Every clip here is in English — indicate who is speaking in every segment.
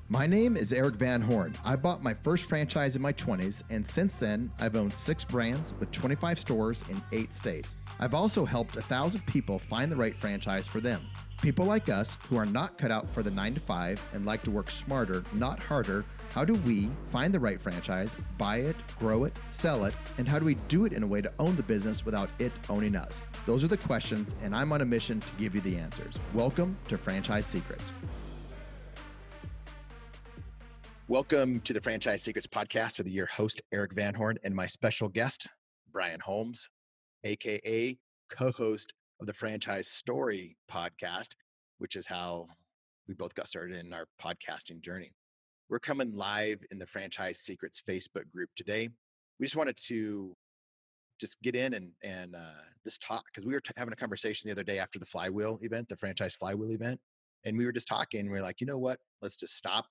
Speaker 1: My name is Erik Van Horn. I bought my first franchise in my 20s, and since then, I've owned 6 brands with 25 stores in 8 states. I've also helped 1,000 people find the right franchise for them. People like us who are not cut out for the 9 to 5 and like to work smarter, not harder. How do we find the right franchise, buy it, grow it, sell it, and how do we do it in a way to own the business without it owning us? Those are the questions, and I'm on a mission to give you the answers. Welcome to Franchise Secrets. Welcome to the Franchise Secrets podcast with your host, Erik Van Horn, and my special guest, Brian Holmes, aka co-host of the Franchise Story podcast, which is how we both got started in our podcasting journey. We're coming live in the Franchise Secrets Facebook group today. We just wanted to just get in and just talk, because we were having a conversation the other day after the Flywheel event, the Franchise Flywheel event, and we were just talking. And we were like, you know what? Let's just stop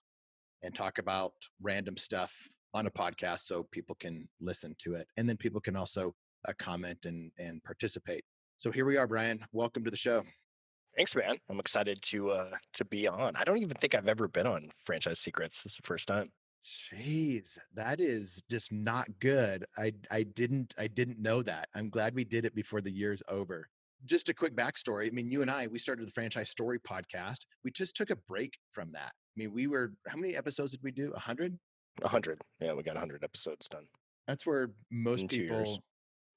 Speaker 1: and talk about random stuff on a podcast so people can listen to it. And then people can also comment and participate. So here we are, Brian. Welcome to the show.
Speaker 2: Thanks, man. I'm excited to be on. I don't even think I've ever been on Franchise Secrets. This is the first time.
Speaker 1: Jeez, that is just not good. I didn't know that. I'm glad we did it before the year's over. Just a quick backstory. I mean, you and I, we started the Franchise Story podcast. We just took a break from that. I mean, we were, how many episodes did we do? 100?
Speaker 2: 100. Yeah, we got 100 episodes done.
Speaker 1: That's where most
Speaker 2: in 2
Speaker 1: people,
Speaker 2: years.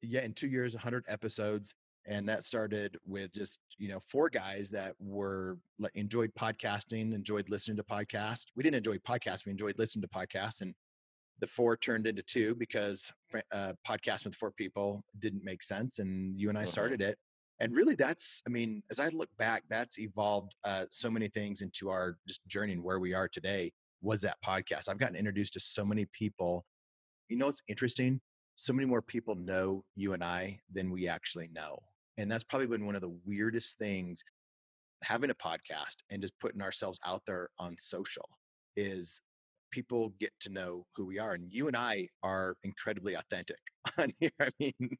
Speaker 1: Yeah, in 2 years, 100 episodes. And that started with just, 4 guys that were enjoyed podcasting, enjoyed listening to podcasts. We didn't enjoy podcasts. We enjoyed listening to podcasts. And the 4 turned into 2 because podcasting with 4 people didn't make sense. And you and I started it. And really that's, I mean, as I look back, that's evolved so many things into our just journey and where we are today was that podcast. I've gotten introduced to so many people. You know, it's interesting. So many more people know you and I than we actually know. And that's probably been one of the weirdest things, having a podcast and just putting ourselves out there on social, is people get to know who we are. And you and I are incredibly authentic on here. I mean,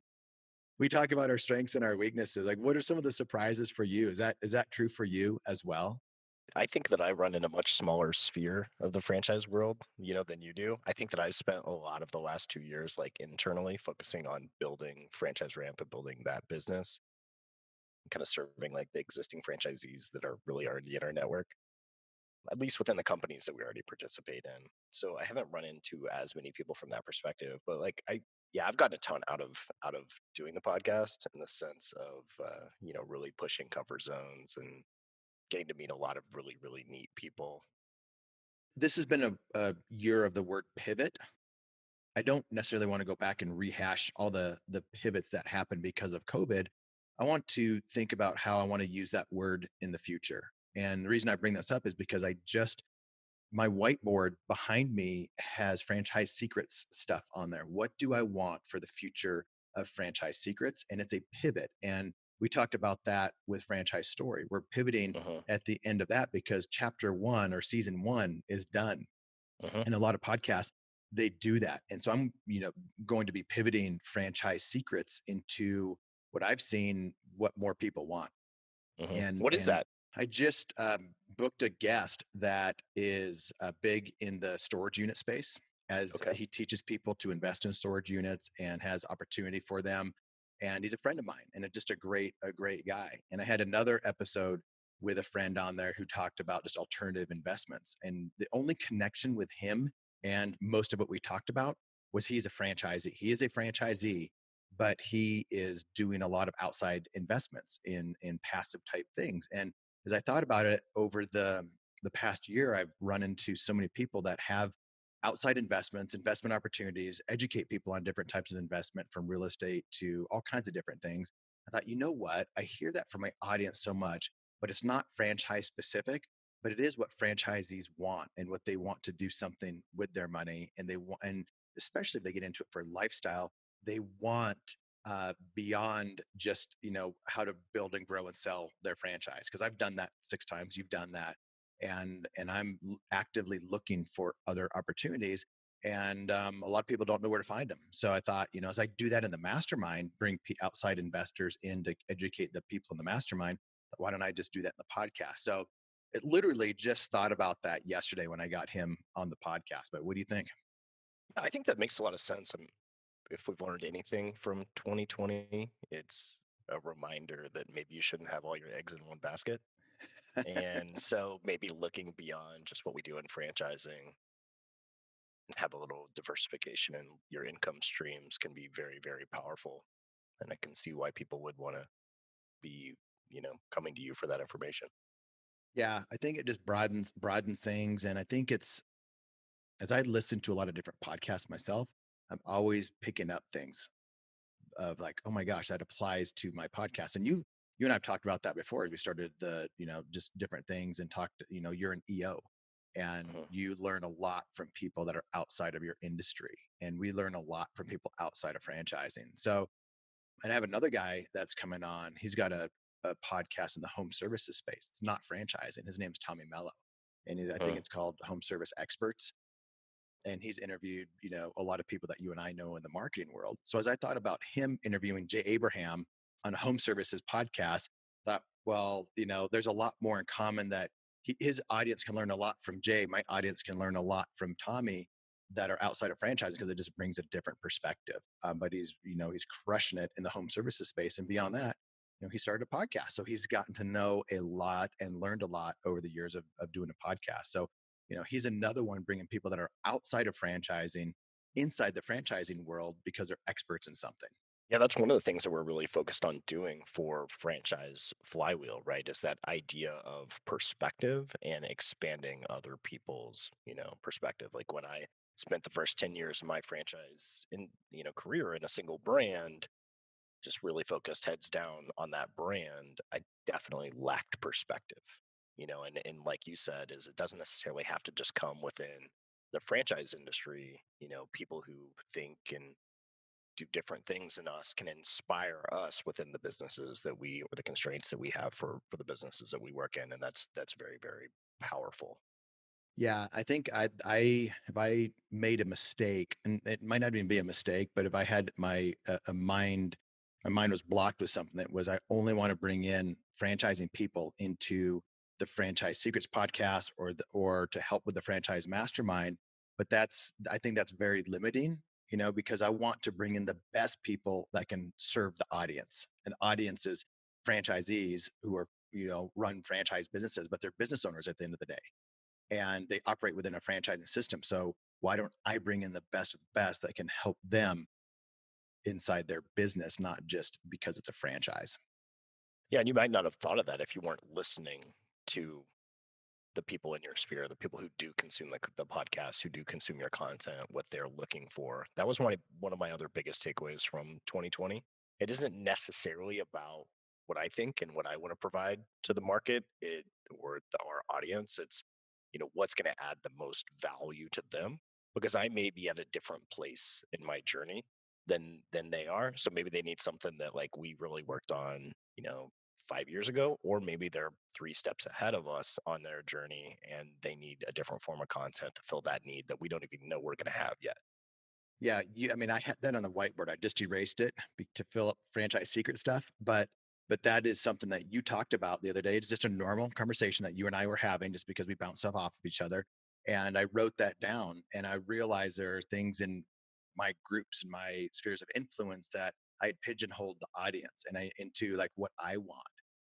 Speaker 1: we talk about our strengths and our weaknesses. Like, what are some of the surprises for you? Is that true for you as well?
Speaker 2: I think that I run in a much smaller sphere of the franchise world, than you do. I think that I've spent a lot of the last 2 years, internally focusing on building Franchise Ramp and building that business, kind of serving the existing franchisees that are really already in our network, at least within the companies that we already participate in. So I haven't run into as many people from that perspective, but I've gotten a ton out of doing the podcast, in the sense of really pushing comfort zones and getting to meet a lot of really, really neat people.
Speaker 1: This has been a year of the word pivot. I don't necessarily want to go back and rehash all the pivots that happened because of COVID. I want to think about how I want to use that word in the future. And the reason I bring this up is because my whiteboard behind me has Franchise Secrets stuff on there. What do I want for the future of Franchise Secrets? And it's a pivot. And we talked about that with Franchise Story. We're pivoting at the end of that because chapter 1 or season 1 is done. And a lot of podcasts, they do that. And so I'm, going to be pivoting Franchise Secrets into what I've seen, what more people want. And
Speaker 2: what is that?
Speaker 1: I just booked a guest that is big in the storage unit space, as he teaches people to invest in storage units and has opportunity for them. And he's a friend of mine and just a great guy. And I had another episode with a friend on there who talked about just alternative investments. And the only connection with him and most of what we talked about was he's a franchisee. He is a franchisee, but he is doing a lot of outside investments in passive type things. And as I thought about it over the past year, I've run into so many people that have outside investments, investment opportunities, educate people on different types of investment, from real estate to all kinds of different things. I thought, you know what? I hear that from my audience so much, but it's not franchise specific, but it is what franchisees want and what they want to do something with their money. And they want, and especially if they get into it for lifestyle, they want beyond just, how to build and grow and sell their franchise. Because I've done that 6 times. You've done that. And I'm actively looking for other opportunities. And a lot of people don't know where to find them. So I thought, as I do that in the mastermind, bring outside investors in to educate the people in the mastermind, why don't I just do that in the podcast? So It literally just thought about that yesterday when I got him on the podcast. But what do you think?
Speaker 2: I think that makes a lot of sense. If we've learned anything from 2020, it's a reminder that maybe you shouldn't have all your eggs in one basket. And so maybe looking beyond just what we do in franchising and have a little diversification in your income streams can be very, very powerful. And I can see why people would want to be, coming to you for that information.
Speaker 1: Yeah, I think it just broadens things, and I think it's as I listen to a lot of different podcasts myself, I'm always picking up things of like, oh my gosh, that applies to my podcast. And you and I've talked about that before as we started the, just different things and talked, you're an EO and
Speaker 2: Mhm.
Speaker 1: you learn a lot from people that are outside of your industry. And we learn a lot from people outside of franchising. So, and I have another guy that's coming on. He's got a podcast in the home services space. It's not franchising. His name's Tommy Mello. And I think
Speaker 2: Mhm.
Speaker 1: it's called Home Service Experts, and he's interviewed, a lot of people that you and I know in the marketing world. So as I thought about him interviewing Jay Abraham on a home services podcast, I thought, well, there's a lot more in common that his audience can learn a lot from Jay. My audience can learn a lot from Tommy that are outside of franchising because it just brings a different perspective. But he's crushing it in the home services space, and beyond that, he started a podcast. So he's gotten to know a lot and learned a lot over the years of doing a podcast. So he's another one bringing people that are outside of franchising inside the franchising world because they're experts in something.
Speaker 2: Yeah, that's one of the things that we're really focused on doing for franchise flywheel, right? Is that idea of perspective and expanding other people's, perspective. Like when I spent the first 10 years of my franchise in, career in a single brand, just really focused heads down on that brand, I definitely lacked perspective. And like you said, is it doesn't necessarily have to just come within the franchise industry, people who think and do different things than us can inspire us within the businesses that we or the constraints that we have for the businesses that we work in, and that's very, very powerful.
Speaker 1: Yeah, I think I if I made a mistake, and it might not even be a mistake, but if I had my mind was blocked with something that was I only want to bring in franchising people into the Franchise Secrets podcast or to help with the franchise mastermind. But I think that's very limiting, because I want to bring in the best people that can serve the audience. And the audience is franchisees who are, run franchise businesses, but they're business owners at the end of the day, and they operate within a franchising system. So why don't I bring in the best of the best that can help them inside their business, not just because it's a franchise?
Speaker 2: Yeah, and you might not have thought of that if you weren't listening to the people in your sphere, the people who do consume the podcast, who do consume your content, what they're looking for. That was one of my other biggest takeaways from 2020. It isn't necessarily about what I think and what I want to provide to the market, our audience. It's what's going to add the most value to them, because I may be at a different place in my journey than they are. So maybe they need something that like we really worked on, 5 years ago, or maybe they're 3 steps ahead of us on their journey and they need a different form of content to fill that need that we don't even know we're going to have yet.
Speaker 1: Yeah, I mean, I had that on the whiteboard. I just erased it to fill up franchise secret stuff, but that is something that you talked about the other day. It's just a normal conversation that you and I were having, just because we bounce stuff off of each other. And I wrote that down, and I realized there are things in my groups and my spheres of influence that I had pigeonholed the audience and I into like what I want.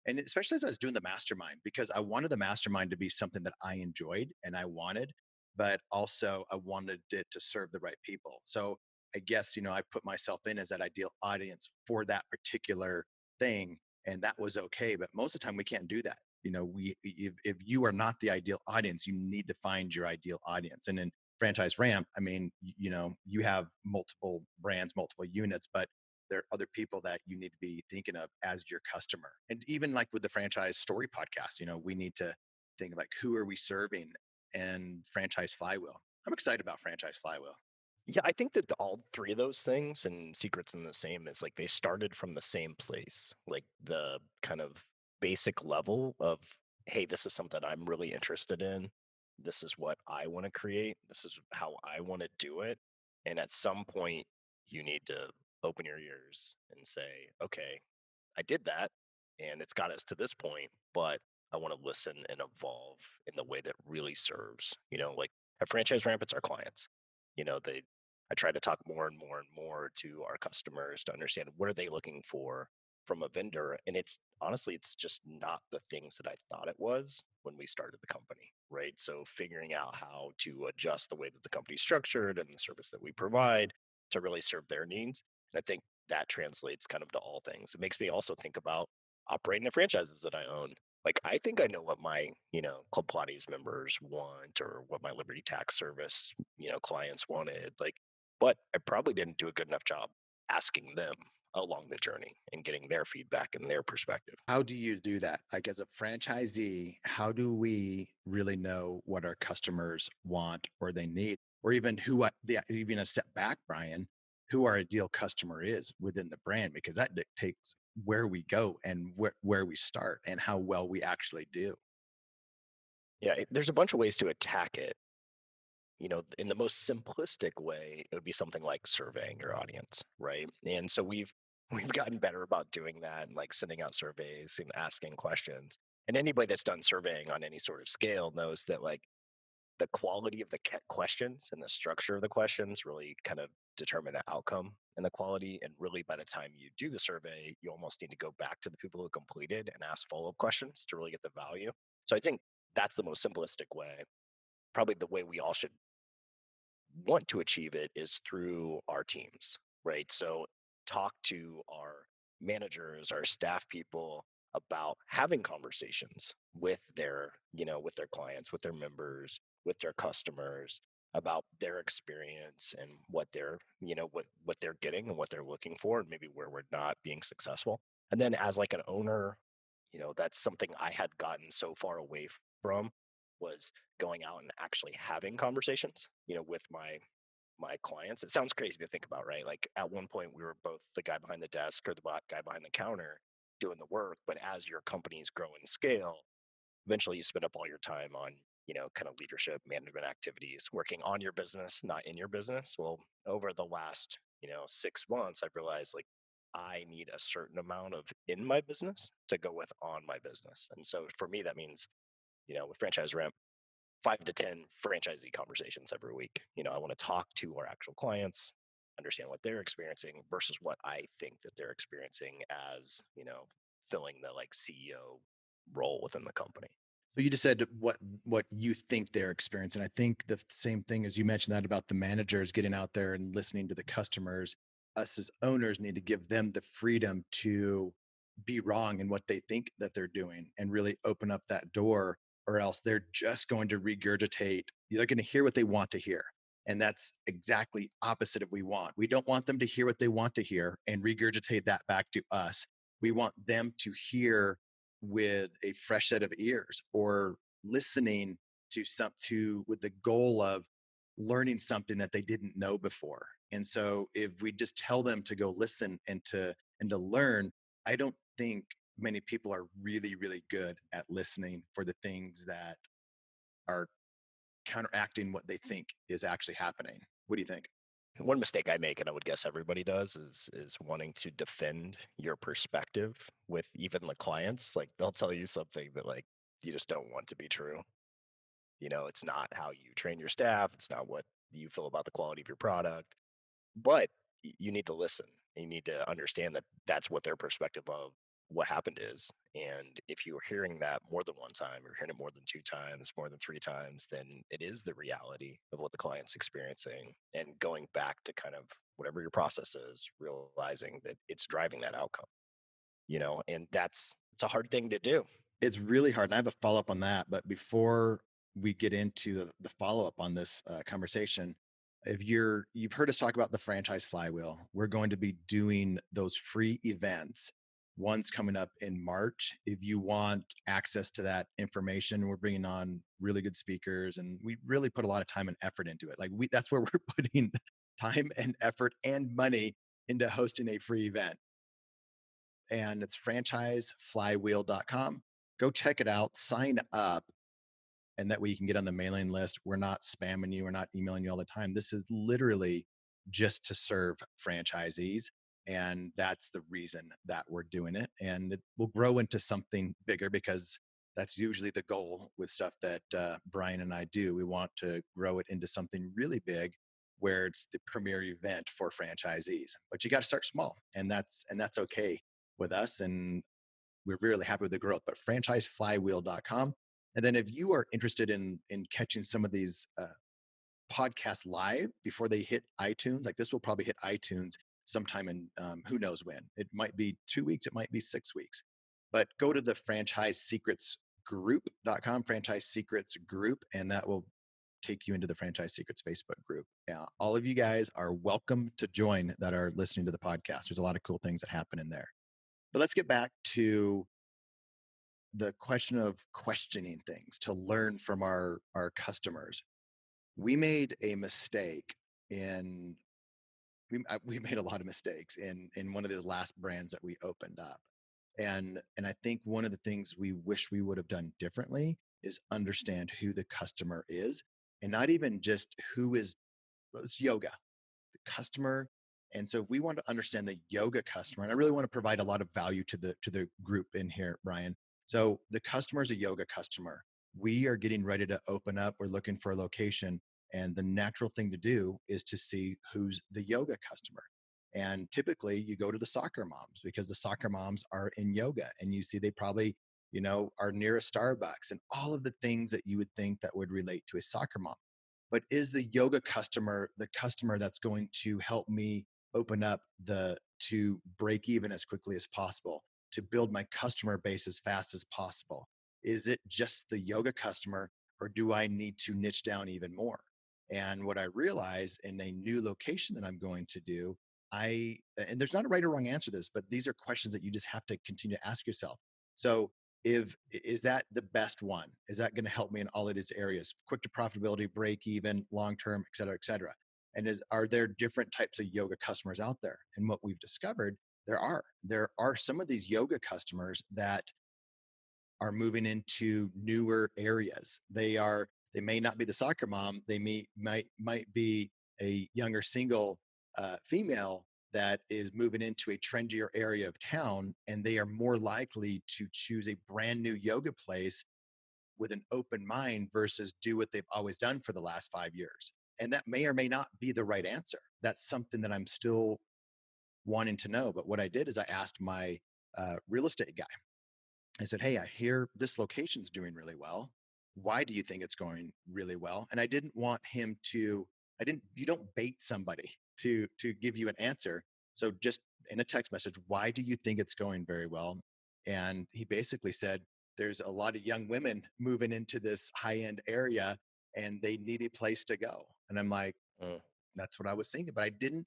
Speaker 1: And especially as I was doing the mastermind, because I wanted the mastermind to be something that I enjoyed and I wanted, but also I wanted it to serve the right people. So I guess, I put myself in as that ideal audience for that particular thing, and that was okay. But most of the time we can't do that. If you are not the ideal audience, you need to find your ideal audience. And in franchise ramp, I mean, you have multiple brands, multiple units, but there are other people that you need to be thinking of as your customer. And even like with the franchise story podcast, we need to think like, who are we serving, and franchise flywheel. I'm excited about franchise flywheel.
Speaker 2: Yeah, I think that all three of those things and secrets in the same is like they started from the same place, like the kind of basic level of, hey, this is something I'm really interested in. This is what I want to create. This is how I want to do it. And at some point, you need to open your ears and say, okay, I did that and it's got us to this point, but I want to listen and evolve in the way that really serves, like at Franchise Ramp, it's our clients. I try to talk more and more and more to our customers to understand what are they looking for from a vendor. And it's honestly, it's just not the things that I thought it was when we started the company, right? So figuring out how to adjust the way that the company's structured and the service that we provide to really serve their needs. And I think that translates kind of to all things. It makes me also think about operating the franchises that I own. Like I think I know what my, Club Pilates members want or what my Liberty Tax Service, clients wanted. Like, but I probably didn't do a good enough job asking them along the journey and getting their feedback and their perspective.
Speaker 1: How do you do that? Like as a franchisee, how do we really know what our customers want or they need, or even even a step back, Brian, who our ideal customer is within the brand, because that dictates where we go and where we start and how well we actually do.
Speaker 2: Yeah, there's a bunch of ways to attack it. In the most simplistic way, it would be something like surveying your audience, right? And so we've gotten better about doing that and like sending out surveys and asking questions. And anybody that's done surveying on any sort of scale knows that like the quality of the questions and the structure of the questions really kind of determine the outcome and the quality. And really, by the time you do the survey, you almost need to go back to the people who completed and ask follow up questions to really get the value. So I think that's the most simplistic way. Probably the way we all should want to achieve it is through our teams, right? So talk to our managers, our staff people about having conversations with with their clients, with their members, with their customers about their experience and what they're, what they're getting and what they're looking for and maybe where we're not being successful. And then as like an owner, that's something I had gotten so far away from was going out and actually having conversations, with my clients. It sounds crazy to think about, right? Like at one point we were both the guy behind the desk or the guy behind the counter doing the work, but as your companies grow and scale, eventually you spend up all your time on, kind of leadership management activities, working on your business, not in your business. Well, over the last, 6 months, I've realized like I need a certain amount of in my business to go with on my business. And so for me, that means, with Franchise Ramp, 5 to 10 franchisee conversations every week. I want to talk to our actual clients, understand what they're experiencing versus what I think that they're experiencing as, filling the like CEO role within the company.
Speaker 1: So you just said what you think they're experiencing. I think the same thing as you mentioned that about the managers getting out there and listening to the customers. Us as owners need to give them the freedom to be wrong in what they think that they're doing and really open up that door, or else they're just going to regurgitate. They're going to hear what they want to hear. And that's exactly opposite of we want. We don't want them to hear what they want to hear and regurgitate that back to us. We want them to hear with a fresh set of ears or listening to with the goal of learning something that they didn't know before. And so if we just tell them to go listen and to learn, I don't think many people are really really good at listening for the things that are counteracting what they think is actually happening. What do you think?
Speaker 2: One mistake I make, and I would guess everybody does, is wanting to defend your perspective with even the clients. Like they'll tell you something that like you just don't want to be true. It's not how you train your staff. It's not what you feel about the quality of your product. But you need to listen. You need to understand that that's what their perspective of what happened is. And if you're hearing that more than one time, you're hearing it more than 2 times, more than 3 times, then it is the reality of what the client's experiencing. And going back to kind of whatever your process is, realizing that it's driving that outcome, and it's a hard thing to do.
Speaker 1: It's really hard. And I have a follow up on that. But before we get into the follow up on this conversation, if you've heard us talk about the franchise flywheel, we're going to be doing those free events. One's coming up in March. If you want access to that information, we're bringing on really good speakers, and we really put a lot of time and effort into it. That's where we're putting time and effort and money into hosting a free event, and it's franchiseflywheel.com. Go check it out, sign up, and that way you can get on the mailing list. We're not spamming you, we're not emailing you all the time. This is literally just to serve franchisees. And that's the reason that we're doing it. And it will grow into something bigger because That's usually the goal with stuff that Brian and I do. We want to grow it into something really big where it's the premier event for franchisees. But you got to start small, and that's okay with us. And we're really happy with the growth. But franchiseflywheel.com. And then if you are interested in catching some of these podcasts live before they hit iTunes, like this will probably hit iTunes sometime in who knows when. It might be 2 weeks, it might be 6 weeks. But go to the franchisesecretsgroup.com, franchise secrets group, and that will take you into the Franchise Secrets Facebook group. Yeah, all of you guys are welcome to join that are listening to the podcast. There's a lot of cool things that happen in there. But let's get back to the question of questioning things to learn from our customers. We made a mistake in we made a lot of mistakes in one of the last brands that we opened up, and I think one of the things we wish we would have done differently is understand who the customer is, and not even just who is it's yoga the customer. And so we want to understand the yoga customer, and I really want to provide a lot of value to the group in here, Brian. So the customer is a yoga customer. We are getting ready to open up. We're looking for a location, and the natural thing to do is to see who's the yoga customer. And typically, you go to the soccer moms because the soccer moms are in yoga, and you see they probably are near a Starbucks and all of the things that you would think that would relate to a soccer mom. But is the yoga customer the customer that's going to help me open up to break even as quickly as possible, to build my customer base as fast as possible? Is it just the yoga customer, or do I need to niche down even more? And what I realize in a new location that I'm going to do, and there's not a right or wrong answer to this, but these are questions that you just have to continue to ask yourself. So if is that the best one? Is that going to help me in all of these areas? Quick to profitability, break even, long term, et cetera, et cetera. And are there different types of yoga customers out there? And what we've discovered, there are some of these yoga customers that are moving into newer areas. They may not be the soccer mom. They might be a younger single female that is moving into a trendier area of town, and they are more likely to choose a brand new yoga place with an open mind versus do what they've always done for the last 5 years. And that may or may not be the right answer. That's something that I'm still wanting to know. But what I did is I asked my real estate guy. I said, "Hey, I hear this location's doing really well. Why do you think it's going really well?" And I didn't want him to, I didn't, you don't bait somebody to give you an answer. So just in a text message, why do you think it's going very well? And he basically said, there's a lot of young women moving into this high-end area and they need a place to go. And I'm like,
Speaker 2: Mm.
Speaker 1: that's what I was thinking. But I didn't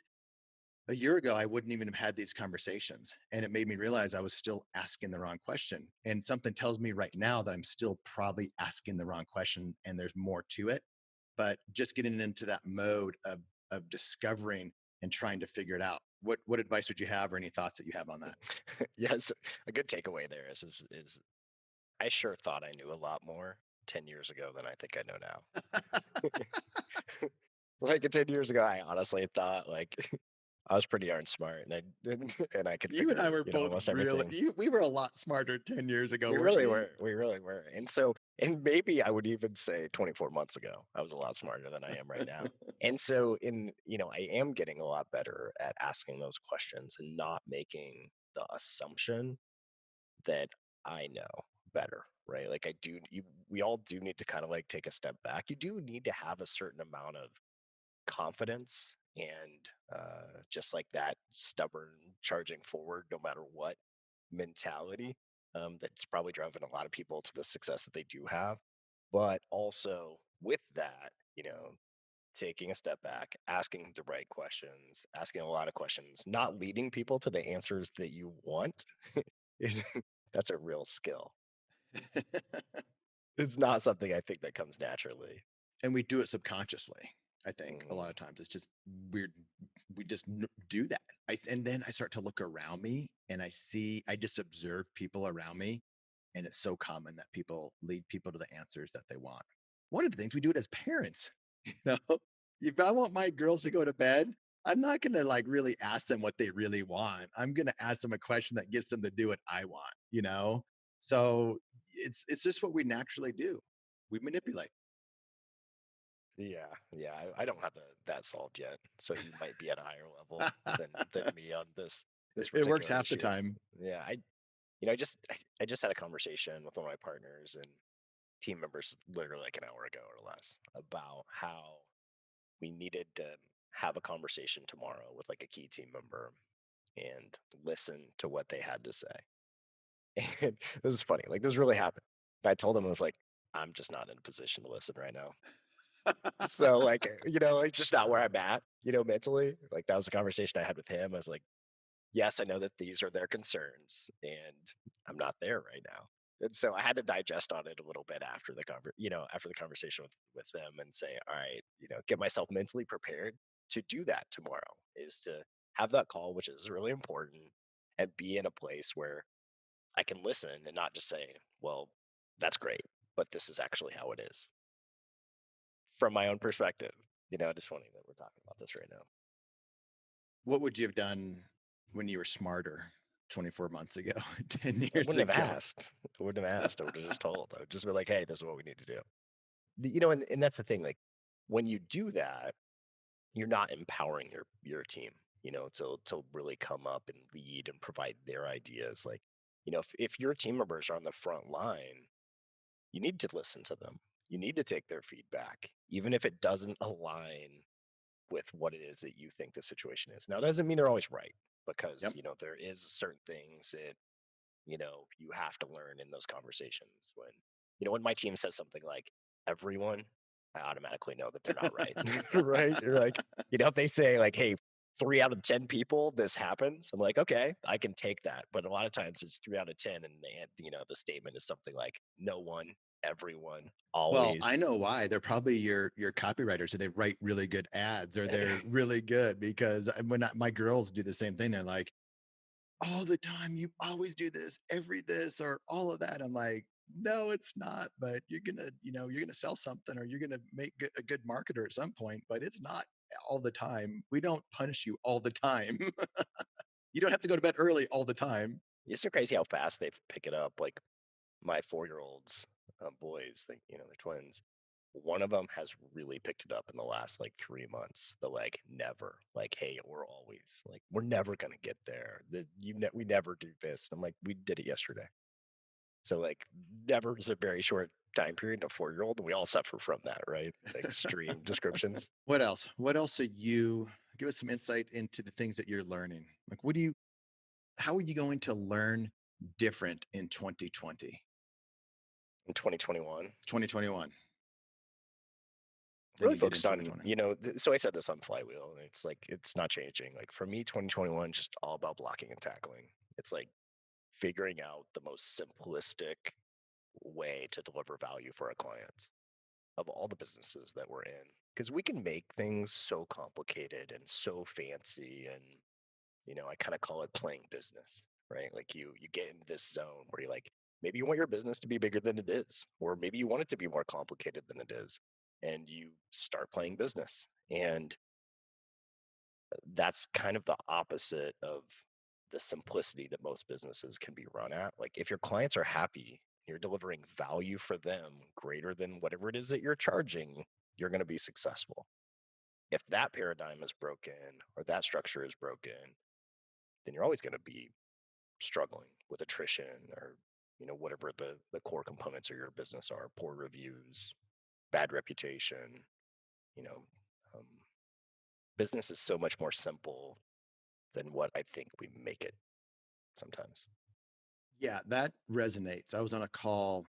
Speaker 1: a year ago, I wouldn't even have had these conversations. And it made me realize I was still asking the wrong question. And something tells me right now that I'm still probably asking the wrong question and there's more to it. But just getting into that mode of discovering and trying to figure it out. What advice would you have or any thoughts that you have on that?
Speaker 2: Yes, a good takeaway there is I sure thought I knew a lot more 10 years ago than I think I know now. Like 10 years ago, I honestly thought like I was pretty darn smart and and I could
Speaker 1: You and I
Speaker 2: figure,
Speaker 1: were both
Speaker 2: almost
Speaker 1: really,
Speaker 2: everything.
Speaker 1: we were a lot smarter 10 years ago,
Speaker 2: We
Speaker 1: weren't
Speaker 2: really
Speaker 1: we?
Speaker 2: were. We really were. And so, and maybe I would even say 24 months ago, I was a lot smarter than I am right now. And so, I am getting a lot better at asking those questions and not making the assumption that I know better, right? Like we all do need to kind of like take a step back. You do need to have a certain amount of confidence and just like that stubborn charging forward no matter what mentality that's probably driven a lot of people to the success that they do have. But also with that, taking a step back, asking the right questions, asking a lot of questions, not leading people to the answers that you want is that's a real skill. It's not something I think that comes naturally.
Speaker 1: And we do it subconsciously. I think a lot
Speaker 2: Mm.
Speaker 1: of times it's just weird. We just do that. And then I start to look around me and I just observe people around me. And it's so common that people lead people to the answers that they want. One of the things we do it as parents, you know, if I want my girls to go to bed, I'm not going to like really ask them what they really want. I'm going to ask them a question that gets them to do what I want, you know? So it's just what we naturally do. We manipulate.
Speaker 2: Yeah. I don't have that solved yet, so you might be at a higher level than me on this
Speaker 1: It works
Speaker 2: particular
Speaker 1: half the
Speaker 2: issue.
Speaker 1: time.
Speaker 2: Yeah, I just had a conversation with one of my partners and team members literally like an hour ago or less about how we needed to have a conversation tomorrow with like a key team member and listen to what they had to say. And this is funny. Like this really happened. And I told him I was like, I'm just not in a position to listen right now. So like, it's just not where I'm at, mentally. Like that was a conversation I had with him. I was like, yes, I know that these are their concerns and I'm not there right now. And so I had to digest on it a little bit after after the conversation with them and say, all right, get myself mentally prepared to do that tomorrow is to have that call, which is really important, and be in a place where I can listen and not just say, well, that's great, but this is actually how it is from my own perspective. It's funny that we're talking about this right now.
Speaker 1: What would you have done when you were smarter 24 months ago, 10
Speaker 2: I
Speaker 1: years
Speaker 2: wouldn't have
Speaker 1: ago?
Speaker 2: asked. I wouldn't have asked. I would have just told. I would just be like, hey, this is what we need to do. And that's the thing. Like when you do that, you're not empowering your team, to really come up and lead and provide their ideas. Like, if your team members are on the front line, you need to listen to them. You need to take their feedback, even if it doesn't align with what it is that you think the situation is. Now, it doesn't mean they're always right because,
Speaker 1: Yep.
Speaker 2: there is certain things that, you have to learn in those conversations when my team says something like everyone, I automatically know that they're not right. Right. You're like, if they say like, hey, 3 out of 10 people, this happens. I'm like, okay, I can take that. But a lot of times it's 3 out of 10. And the statement is something like no one, everyone,
Speaker 1: Well,
Speaker 2: always.
Speaker 1: I know why. They're probably your copywriters, so they write really good ads, or they're really good because my girls do the same thing. They're like, all the time, you always do this, every this, or all of that. I'm like, no, it's not. But you're gonna sell something, or you're gonna make a good marketer at some point. But it's not all the time. We don't punish you all the time. You don't have to go to bed early all the time.
Speaker 2: It's so crazy how fast they pick it up. Like my 4-year-olds, boys, they're twins. One of them has really picked it up in the last like 3 months. The like never, like, hey, we're never gonna get there. We never do this. I'm like, we did it yesterday. So like, never is a very short time period. A 4-year-old, and we all suffer from that, right? Extreme descriptions.
Speaker 1: What else? What else are you? Give us some insight into the things that you're learning. Like, how are you going to learn different in 2020,
Speaker 2: In 2021,
Speaker 1: 2021 than
Speaker 2: really
Speaker 1: you did in
Speaker 2: focused on,
Speaker 1: 2020?
Speaker 2: so I said this on Flywheel, and it's like it's not changing. Like for me, 2021 is just all about blocking and tackling. It's like figuring out the most simplistic way to deliver value for a client of all the businesses that we're in. Because we can make things so complicated and so fancy, and I kind of call it playing business, right? Like you get into this zone where you're like, maybe you want your business to be bigger than it is, or maybe you want it to be more complicated than it is, and you start playing business. And that's kind of the opposite of the simplicity that most businesses can be run at. Like if your clients are happy, you're delivering value for them greater than whatever it is that you're charging, you're going to be successful. If that paradigm is broken or that structure is broken, then you're always going to be struggling with attrition or whatever the core components of your business are: poor reviews, bad reputation. you know um, Business is so much more simple than what I think we make it sometimes.
Speaker 1: Yeah, that resonates. I was on a call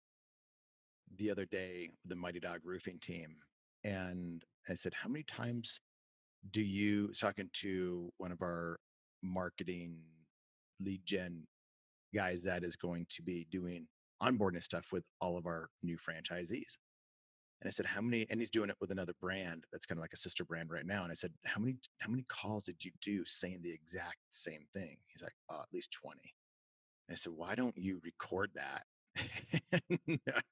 Speaker 1: the other day with the Mighty Dog Roofing team, and I said, "How many times do you?" Talking to one of our marketing lead gen guys that is going to be doing onboarding stuff with all of our new franchisees. And I said, "How many?" And he's doing it with another brand that's kind of like a sister brand right now. And I said, "How many calls did you do saying the exact same thing?" He's like, "At least 20." And I said, "Why don't you record that?"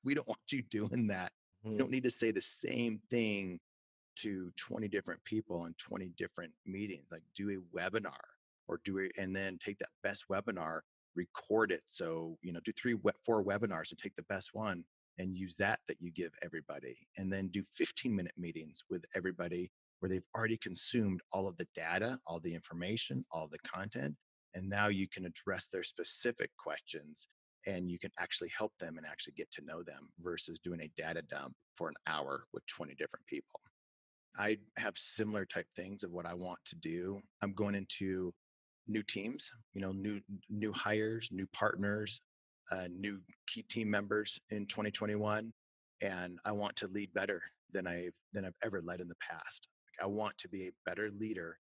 Speaker 1: We don't want you doing that. You
Speaker 2: Mhm.
Speaker 1: don't need to say the same thing to 20 different people in 20 different meetings. Like do a webinar, and then take that best webinar, record it. So, do 4 webinars and take the best one and use that you give everybody. And then do 15-minute meetings with everybody where they've already consumed all of the data, all the information, all the content. And now you can address their specific questions and you can actually help them and actually get to know them versus doing a data dump for an hour with 20 different people. I have similar type things of what I want to do. I'm going into new teams, new hires, new partners, new key team members in 2021, and I want to lead better than I've ever led in the past. Like, I want to be a better leader.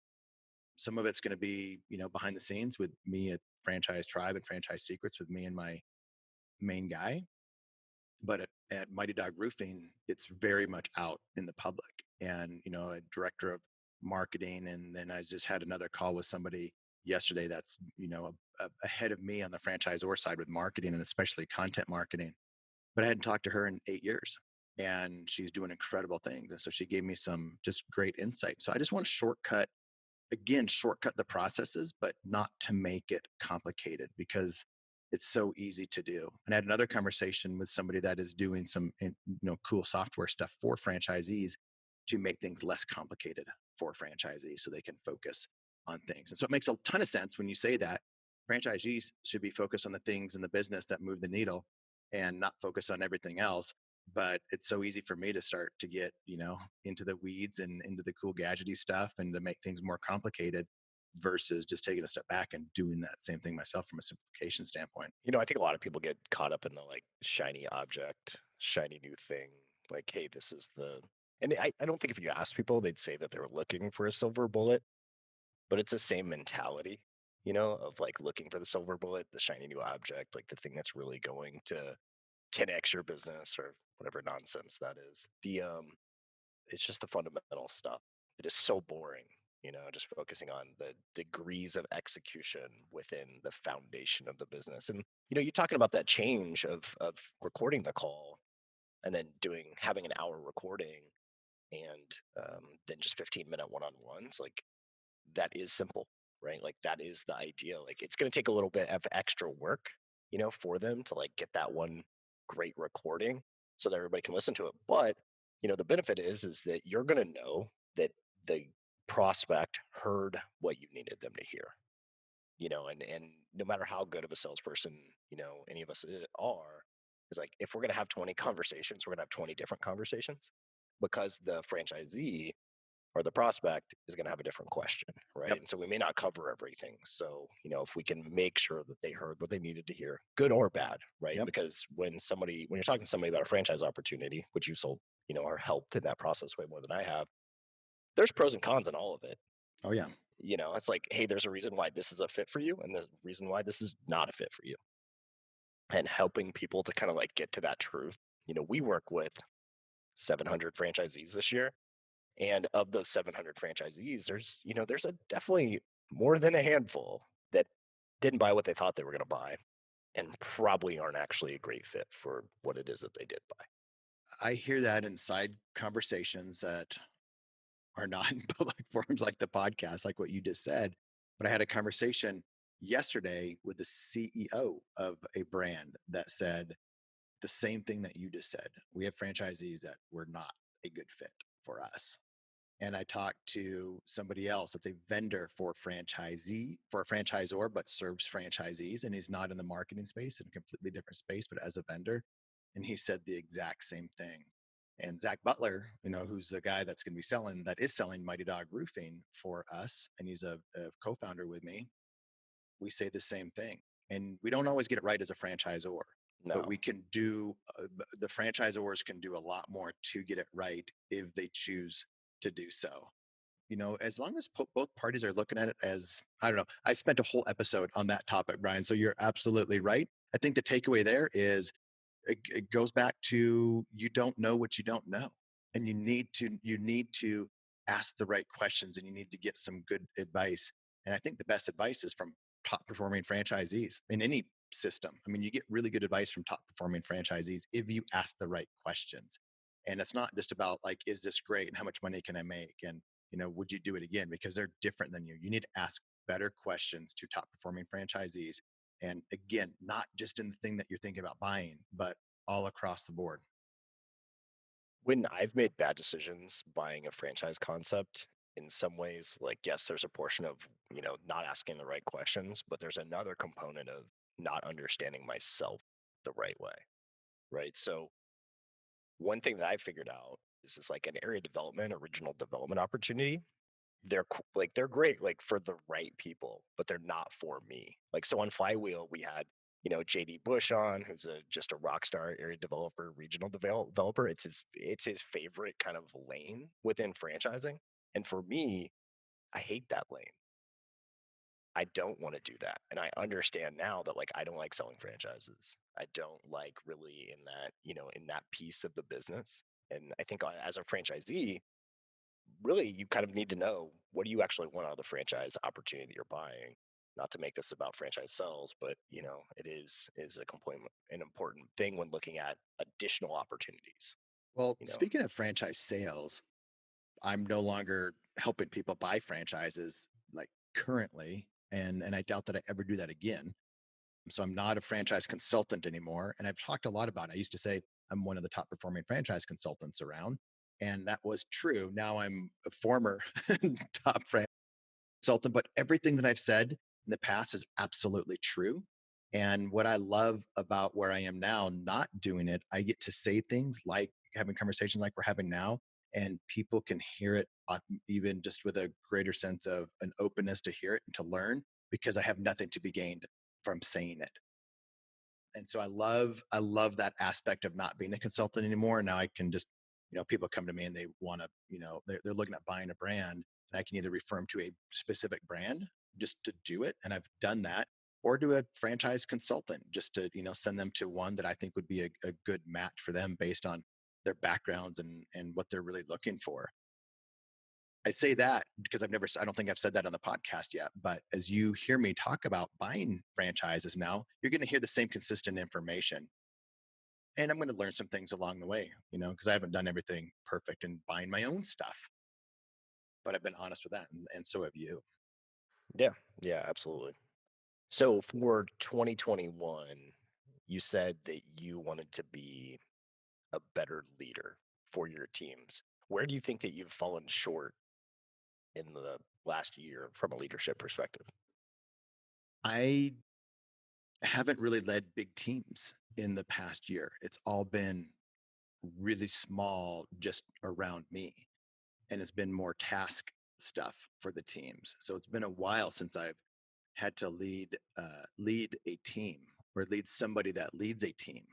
Speaker 1: Some of it's going to be, behind the scenes with me at Franchise Tribe and Franchise Secrets with me and my main guy. But at Mighty Dog Roofing, it's very much out in the public. And, a director of marketing. And then I just had another call with somebody yesterday that's, ahead of me on the franchisor side with marketing and especially content marketing. But I hadn't talked to her in 8 years and she's doing incredible things. And so she gave me some just great insight. So I just want to shortcut the processes, but not to make it complicated because it's so easy to do. And I had another conversation with somebody that is doing some, cool software stuff for franchisees to make things less complicated for franchisees so they can focus on things. And so it makes a ton of sense when you say that franchisees should be focused on the things in the business that move the needle and not focus on everything else. But it's so easy for me to start to get, into the weeds and into the cool gadgety stuff and to make things more complicated versus just taking a step back and doing that same thing myself from a simplification standpoint.
Speaker 2: I think a lot of people get caught up in the like shiny object, shiny new thing. Like, hey, this is and I don't think if you ask people, they'd say that they're looking for a silver bullet, but it's the same mentality, of like looking for the silver bullet, the shiny new object, like the thing that's really going to 10x your business or whatever nonsense that is. It's just the fundamental stuff. It is so boring, just focusing on the degrees of execution within the foundation of the business. And, you're talking about that change of recording the call and then having an hour recording and then just 15-minute one-on-ones. Like that is simple, right? Like that is the idea. Like it's going to take a little bit of extra work, for them to like get that one great recording so that everybody can listen to it. But, the benefit is that you're going to know that the prospect heard what you needed them to hear, and no matter how good of a salesperson, any of us are, is like, if we're going to have 20 conversations, we're going to have 20 different conversations because the franchisee or the prospect is going to have a different question, right?
Speaker 1: Yep.
Speaker 2: And so we may not cover everything. So, if we can make sure that they heard what they needed to hear, good or bad, right?
Speaker 1: Yep.
Speaker 2: Because when you're talking to somebody about a franchise opportunity, which you sold, or helped in that process way more than I have, there's pros and cons in all of it.
Speaker 1: Oh yeah.
Speaker 2: It's like, hey, there's a reason why this is a fit for you, and there's a reason why this is not a fit for you. And helping people to kind of like get to that truth. We work with 700 franchisees this year. And of those 700 franchisees, there's a definitely more than a handful that didn't buy what they thought they were going to buy and probably aren't actually a great fit for what it is that they did buy.
Speaker 1: I hear that in side conversations that are not in public forums like the podcast, like what you just said. But I had a conversation yesterday with the CEO of a brand that said the same thing that you just said. We have franchisees that were not a good fit for us. And I talked to somebody else that's a vendor for a franchisor, but serves franchisees. And he's not in the marketing space, in a completely different space, but as a vendor. And he said the exact same thing. And Zach Butler, who's the guy that is selling Mighty Dog Roofing for us, and he's a co-founder with me. We say the same thing, and we don't always get it right as a franchisor, but
Speaker 2: No.
Speaker 1: we can do. The franchisors can do a lot more to get it right if they choose to do so. As long as both parties are looking at it as, I don't know. I spent a whole episode on that topic, Brian. So you're absolutely right. I think the takeaway there is it goes back to you don't know what you don't know, and you need to ask the right questions, and you need to get some good advice. And I think the best advice is from top performing franchisees in any system. I mean, you get really good advice from top performing franchisees if you ask the right questions. And it's not just about like, is this great and how much money can I make, and would you do it again, because they're different than you. You need to ask better questions to top performing franchisees And again, not just in the thing that you're thinking about buying, but all across the board.
Speaker 2: When I've made bad decisions buying a franchise concept, in some ways, like, yes, there's a portion of, not asking the right questions, but there's another component of not understanding myself the right way. Right. So, one thing that I figured out is like an area development, or regional development opportunity. They're great, like, for the right people, but they're not for me. Like, so on Flywheel, we had, JD Bush on, who's just a rock star area developer, regional developer. It's his favorite kind of lane within franchising. And for me, I hate that lane. I don't want to do that. And I understand now that, like, I don't like selling franchises. I don't like really in that piece of the business. And I think, as a franchisee, really, you kind of need to know, what do you actually want out of the franchise opportunity that you're buying. Not to make this about franchise sales, but it is an important thing when looking at additional opportunities.
Speaker 1: Well,
Speaker 2: You know,
Speaker 1: speaking of franchise sales, I'm no longer helping people buy franchises like currently, and I doubt that I ever do that again. So I'm not a franchise consultant anymore. And I've talked a lot about it. I used to say I'm one of the top performing franchise consultants around, and that was true. Now I'm a former top franchise consultant, but everything that I've said in the past is absolutely true. And what I love about where I am now, not doing it, I get to say things like having conversations like we're having now, and people can hear it even just with a greater sense of an openness to hear it and to learn, because I have nothing to be gained from saying it. And so I love that aspect of not being a consultant anymore. Now I can just, people come to me and they want to, they're looking at buying a brand, and I can either refer them to a specific brand just to do it, and I've done that, or to a franchise consultant just to, send them to one that I think would be a good match for them based on their backgrounds and what they're really looking for. I say that because I don't think I've said that on the podcast yet, but as you hear me talk about buying franchises now, you're going to hear the same consistent information. And I'm going to learn some things along the way, because I haven't done everything perfect in buying my own stuff, but I've been honest with that. And so have you.
Speaker 2: yeah, yeah, absolutely. So for 2021, you said that you wanted to be a better leader for your teams. Where do you think that you've fallen short in the last year from a leadership perspective?
Speaker 1: I haven't really led big teams in the past year. It's all been really small just around me. And it's been more task stuff for the teams. So it's been a while since I've had to lead a team or lead somebody that leads a team.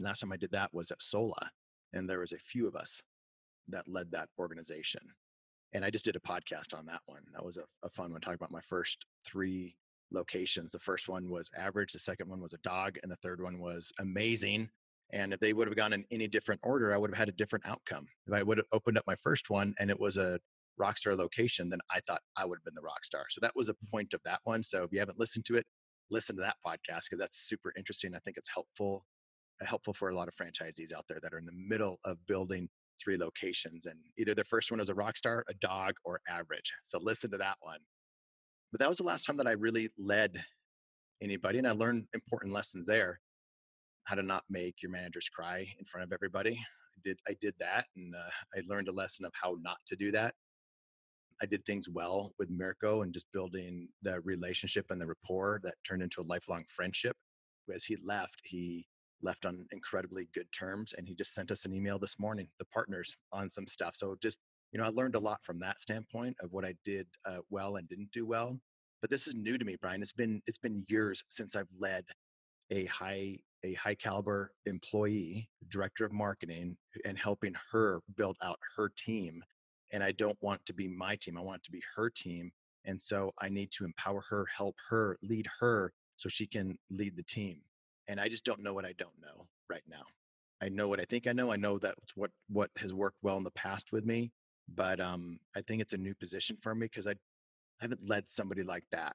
Speaker 1: Last time I did that was at Sola, and there was a few of us that led that organization. And I just did a podcast on that one. That was a fun one, talking about my first three locations. The first one was average, the second one was a dog, and the third one was amazing. And if they would have gone in any different order, I would have had a different outcome. If I would have opened up my first one and it was a rock star location, then I thought I would have been the rock star. So that was the point of that one. So if you haven't listened to it, listen to that podcast, because that's super interesting. I think it's helpful for a lot of franchisees out there that are in the middle of building three locations, and either the first one was a rock star, a dog, or average. So listen to that one. But that was the last time that I really led anybody, and I learned important lessons there. How to not make your managers cry in front of everybody. I did that, and I learned a lesson of how not to do that. I did things well with Mirko and just building the relationship and the rapport that turned into a lifelong friendship. As he left on incredibly good terms, and he just sent us an email this morning, the partners, on some stuff. So just, I learned a lot from that standpoint of what I did well and didn't do well. But this is new to me, Brian. It's been years since I've led a high caliber employee, director of marketing, and helping her build out her team. And I don't want to be my team. I want it to be her team. And so I need to empower her, help her, lead her so she can lead the team. And I just don't know what I don't know right now. I know what I think I know. I know that's what has worked well in the past with me, but I think it's a new position for me because I haven't led somebody like that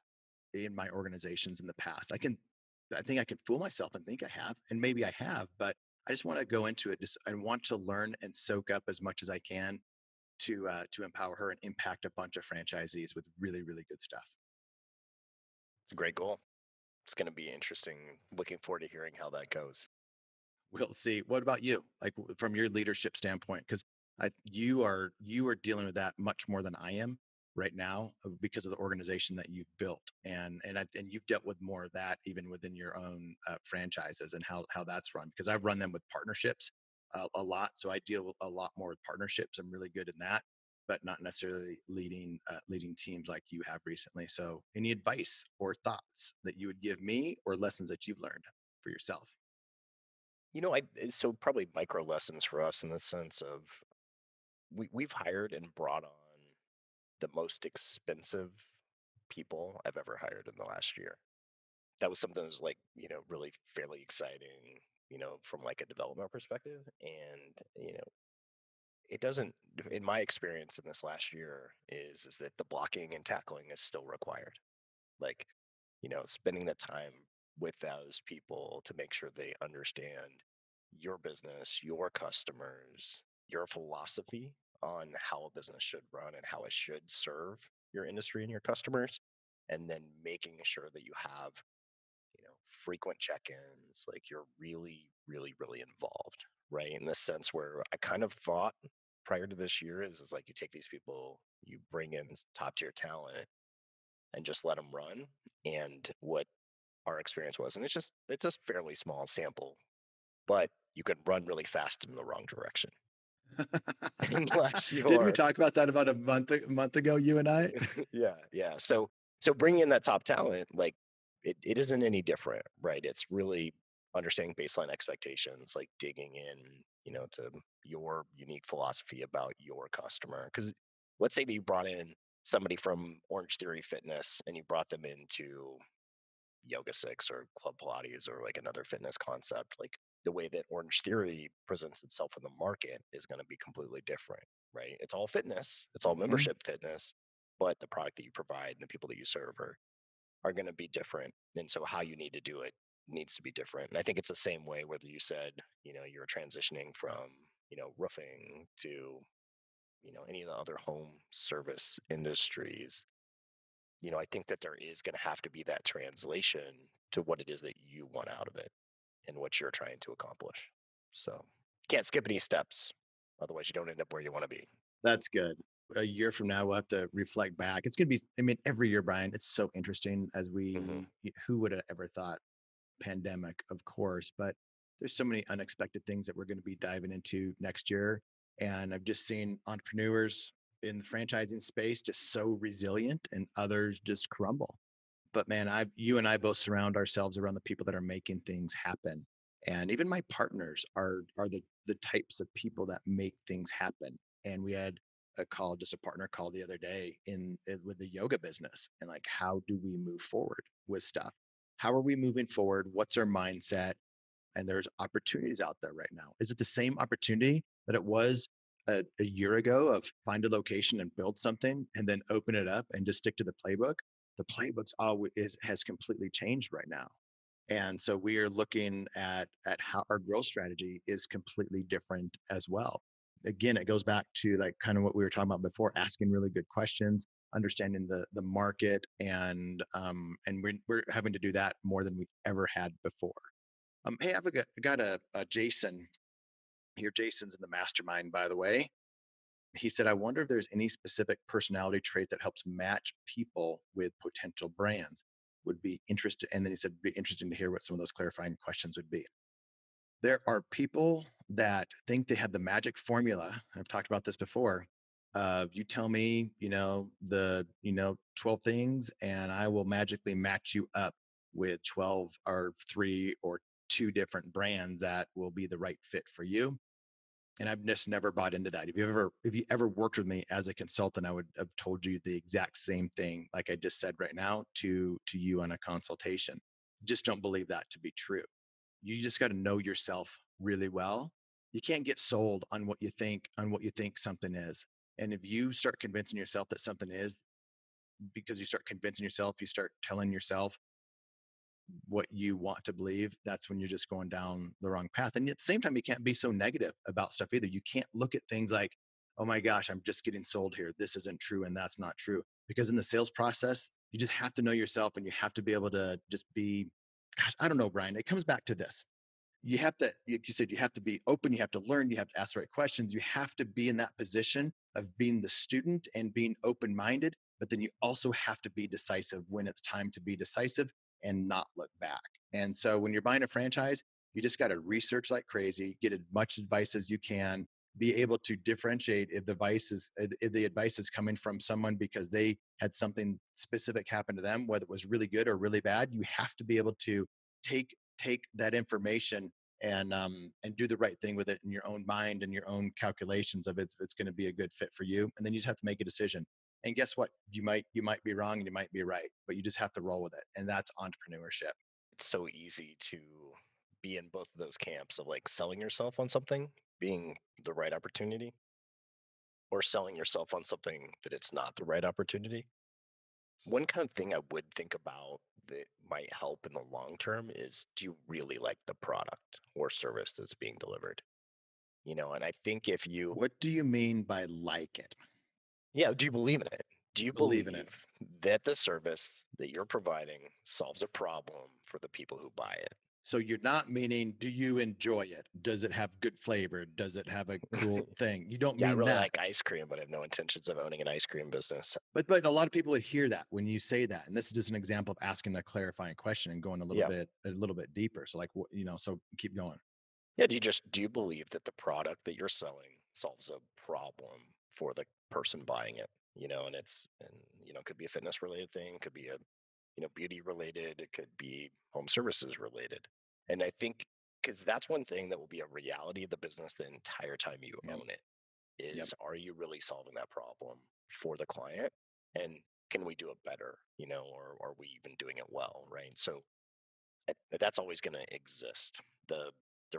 Speaker 1: in my organizations in the past. I think I can fool myself and think I have, and maybe I have, but I just want to go into it. I want to learn and soak up as much as I can to empower her and impact a bunch of franchisees with really, really good stuff.
Speaker 2: It's a great goal. It's going to be interesting. Looking forward to hearing how that goes.
Speaker 1: We'll see. What about you? Like from your leadership standpoint, because you are dealing with that much more than I am right now because of the organization that you've built, and you've dealt with more of that even within your own franchises and how that's run. Because I've run them with partnerships a lot, so I deal a lot more with partnerships. I'm really good in that, but not necessarily leading teams like you have recently. So, any advice or thoughts that you would give me, or lessons that you've learned for yourself?
Speaker 2: So probably micro lessons for us in the sense of we've hired and brought on the most expensive people I've ever hired in the last year. That was something that was like, really fairly exciting, from like a development perspective. And, it doesn't, in my experience in this last year, is that the blocking and tackling is still required. Like, spending the time with those people to make sure they understand your business, your customers, your philosophy on how a business should run and how it should serve your industry and your customers. And then making sure that you have, frequent check-ins, like you're really, really, really involved, right? In this sense where I kind of thought prior to this year is like you take these people, you bring in top tier talent and just let them run. And what our experience was, and it's a fairly small sample, but you can run really fast in the wrong direction unless
Speaker 1: Didn't we
Speaker 2: you're
Speaker 1: talk about that about a month ago, you and I?
Speaker 2: yeah. So bringing in that top talent, like it isn't any different, right? It's really understanding baseline expectations, like digging in, to your unique philosophy about your customer. Because let's say that you brought in somebody from Orange Theory Fitness and you brought them into Yoga Six or Club Pilates or like another fitness concept, like the way that Orange Theory presents itself in the market is going to be completely different, right? It's all fitness, it's all
Speaker 1: Mhm.
Speaker 2: membership fitness, but the product that you provide and the people that you serve are going to be different. And so how you need to do it needs to be different. And I think it's the same way whether you said, you're transitioning from, roofing to, any of the other home service industries. I think that there is going to have to be that translation to what it is that you want out of it and what you're trying to accomplish. So can't skip any steps. Otherwise, you don't end up where you want to be.
Speaker 1: That's good. A year from now, we'll have to reflect back. It's going to be, I mean, every year, Brian, it's so interesting as
Speaker 2: Hmm.
Speaker 1: who would have ever thought pandemic, of course, but there's so many unexpected things that we're going to be diving into next year. And I've just seen entrepreneurs in the franchising space just so resilient and others just crumble. But man, you and I both surround ourselves around the people that are making things happen. And even my partners are the types of people that make things happen. And we had just a partner call the other day with the yoga business, and like, how do we move forward with stuff? How are we moving forward? What's our mindset? And there's opportunities out there right now. Is it the same opportunity that it was a year ago of find a location and build something and then open it up and just stick to the playbook? The playbook's always has completely changed right now. And so we are looking at how our growth strategy is completely different as well. Again, it goes back to like kind of what we were talking about before, asking really good questions, understanding the market, and we're having to do that more than we've ever had before. Hey, I got a Jason here. Jason's in the mastermind, by the way. He said, I wonder if there's any specific personality trait that helps match people with potential brands. Would be interested. And then he said, be interesting to hear what some of those clarifying questions would be. There are people that think they have the magic formula. I've talked about this before. You tell me, the 12 things, and I will magically match you up with 12 or three or two different brands that will be the right fit for you. And I've just never bought into that. If you ever worked with me as a consultant, I would have told you the exact same thing, like I just said right now to you on a consultation. Just don't believe that to be true. You just got to know yourself really well. You can't get sold on what you think something is. And if you start convincing yourself that something is, because you start convincing yourself, you start telling yourself what you want to believe, that's when you're just going down the wrong path. And at the same time, you can't be so negative about stuff either. You can't look at things like, oh my gosh, I'm just getting sold here. This isn't true and that's not true. Because in the sales process, you just have to know yourself and you have to be able to just be gosh, I don't know, Brian. It comes back to this. You have to, like you said, you have to be open, you have to learn, you have to ask the right questions. You have to be in that position of being the student and being open minded, but then you also have to be decisive when it's time to be decisive and not look back. And so when you're buying a franchise, you just got to research like crazy, get as much advice as you can, be able to differentiate if the advice is coming from someone because they had something specific happen to them, whether it was really good or really bad. You have to be able to take that information and do the right thing with it in your own mind and your own calculations of it's going to be a good fit for you. And then you just have to make a decision. And guess what? You might be wrong and you might be right, but you just have to roll with it. And that's entrepreneurship.
Speaker 2: It's so easy to be in both of those camps of like selling yourself on something being the right opportunity or selling yourself on something that it's not the right opportunity. One kind of thing I would think about that might help in the long term is, do you really like the product or service that's being delivered? And I think if you,
Speaker 1: What do you mean by like it?
Speaker 2: yeah, do you believe in it? Do you
Speaker 1: Believe in it.
Speaker 2: believe that the service that you're providing solves a problem for the people who buy it?
Speaker 1: So you're not meaning, do you enjoy it? Does it have good flavor? Does it have a cool thing? You don't
Speaker 2: Yeah, I
Speaker 1: mean
Speaker 2: really
Speaker 1: that.
Speaker 2: like ice cream, but I have no intentions of owning an ice cream business.
Speaker 1: But a lot of people would hear that when you say that. And this is just an example of asking a clarifying question and going
Speaker 2: Yeah.
Speaker 1: a little bit deeper. So like so keep going.
Speaker 2: Yeah, do you believe that the product that you're selling solves a problem for the person buying it? And it could be a fitness related thing, could be a beauty related, it could be home services related. And I think because that's one thing that will be a reality of the business the entire time you
Speaker 1: Yep.
Speaker 2: own it
Speaker 1: Yep.
Speaker 2: is, are you really solving that problem for the client? And can we do it better? Or are we even doing it well? Right. So that's always going to exist. The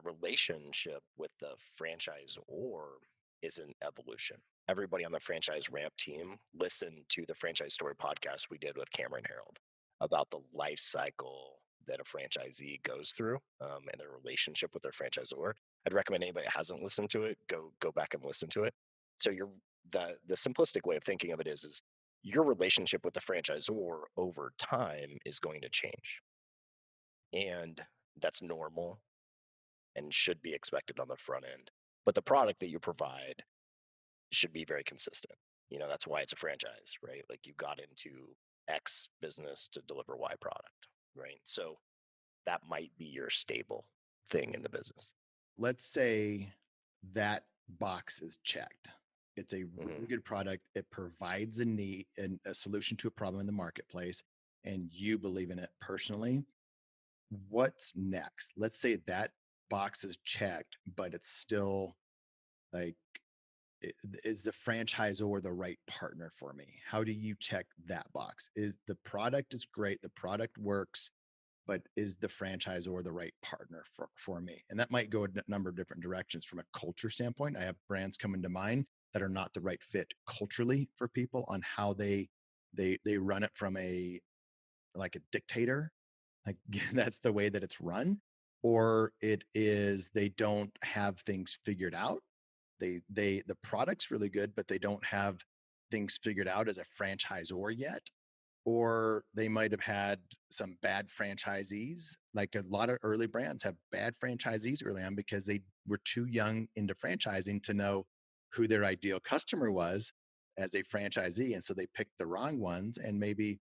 Speaker 2: relationship with the franchisor is an evolution. Everybody on the franchise ramp team listened to the franchise story podcast we did with Cameron Harold about the life cycle that a franchisee goes through, and their relationship with their franchisor. I'd recommend anybody that hasn't listened to it, go back and listen to it. So the simplistic way of thinking of it is your relationship with the franchisor over time is going to change, and that's normal and should be expected on the front end. But the product that you provide should be very consistent. That's why it's a franchise, right? Like you got into X business to deliver Y product, right? So that might be your stable thing in the business.
Speaker 1: Let's say that box is checked. It's a
Speaker 2: Hmm.
Speaker 1: really good product. It provides a need and a solution to a problem in the marketplace, and you believe in it personally. What's next? Let's say that box is checked, but it's still like, is the franchisor the right partner for me? How do you check that box? Is the product is great, the product works, but is the franchisor the right partner for me? And that might go a number of different directions. From a culture standpoint, I have brands coming to mind that are not the right fit culturally for people on how they run it from a like a dictator, like that's the way that it's run, or it is they don't have things figured out. The product's really good, but they don't have things figured out as a franchisor yet, or they might have had some bad franchisees. Like a lot of early brands have bad franchisees early on because they were too young into franchising to know who their ideal customer was as a franchisee. And so they picked the wrong ones. And maybe,